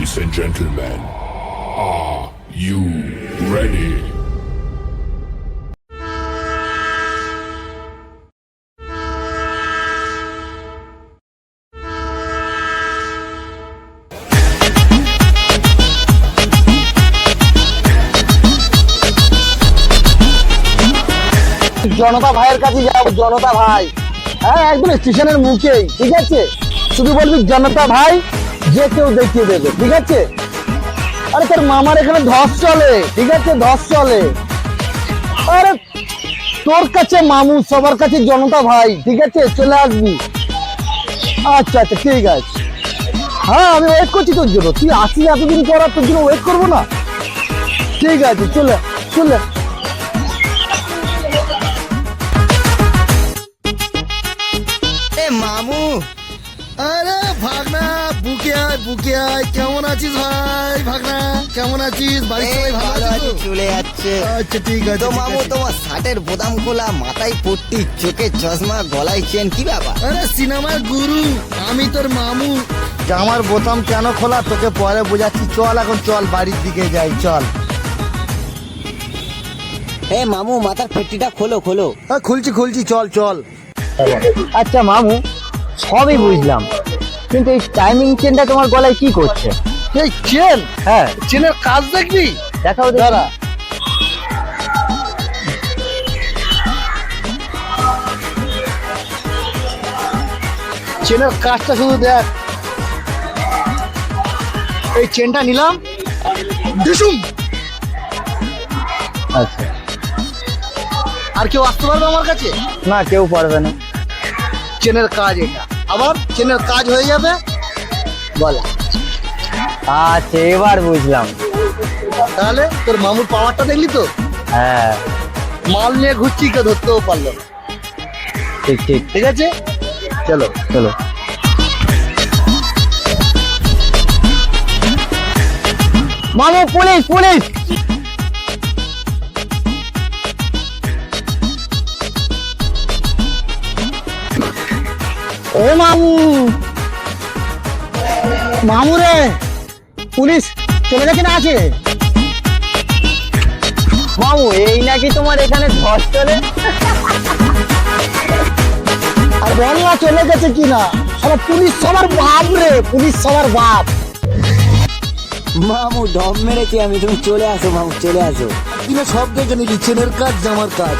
Ladies and gentlemen, are you ready? জনতা ভাইয়ের কাছে যাবো, জনতা ভাই। হ্যাঁ, একদম স্টেশনের মুখেই, ঠিক আছে? শুধু বলবি জনতা ভাই, যে কেউ দেখিয়ে দেবে, ঠিক আছে? আরে তোর মামার এখানে ধস চলে, ঠিক আছে? ধস চলে। আরে তোর কাছে মামু, সবার কাছে জনতা ভাই, ঠিক আছে? চলে আসবি। আচ্ছা আচ্ছা, ঠিক আছে। হ্যাঁ, আমি ওয়েট করছি তোর জন্য। তুই আসিস এতদিন পর, আর তোর জন্য ওয়েট করবো না? ঠিক আছে, চলে চলে। মামু, আরে ভাগনা, বুকে আয়। কেমন আছিস ভাই? ভাগনা কেমন আছিস? বাড়ির সবাই ভালো আছে তো? চলে যাচ্ছে। আচ্ছা, ঠিক আছে। তো মামু, তোমার শার্টের বোতাম খোলা, মাথায় পট্টি, চোখে চশমা, গলায় চেন, কি ব্যাপার? আরে সিনেমার গুরু, আমি তোর মামু। জামার বোতাম কেন খোলা তোকে পরে বোঝাচ্ছি। চল এখন, চল বাড়ির দিকে যাই, চল। মামু, মাথার পেট্টিটা খোলো খোলো। হ্যাঁ, খুলছি, চল চল। আচ্ছা মামু, সবই বুঝলাম, কিন্তু এই টাইমিং চেনটা তোমার গলায় কি করছে? এই চেন? হ্যাঁ, চেনের কাজ দেখবি? দেখাও দাঁড়া। চেনের কাজটা শুধু দেখ। এই চেনটা নিলাম, ডিসুম। আচ্ছা, আর কেউ আসতে পারবে আমার কাছে? না, কেউ পারবে না। চেনের কাজ এটা। আবার চেনের কাজ হয়ে যাবে, বলা। আচ্ছা, এবার বুঝলাম। তাহলে তোর মামুর পাওয়ারটা দেখলি তো? হ্যাঁ, মাল নিয়ে ঘুরছি, কেউ ধরতেও পারলো না। ঠিক ঠিক। ঠিক আছে, চলো। চলো। মামু, পুলিশ পুলিশ! ও মামু, মামু রে, পুলিশ চলে গেছে না আছে? মামু, এই নাকি তোমার এখানে ধস চলে? আর বল না, চলে গেছে কিনা? আরে পুলিশ সবার বাপ রে, পুলিশ সবার বাপ। মামু, ঢপ মেরেছি আমি, তুমি চলে আসো মামু, চলে আসো। কিনা সব দেখে নিলি, চেনের কাজ জামার কাজ।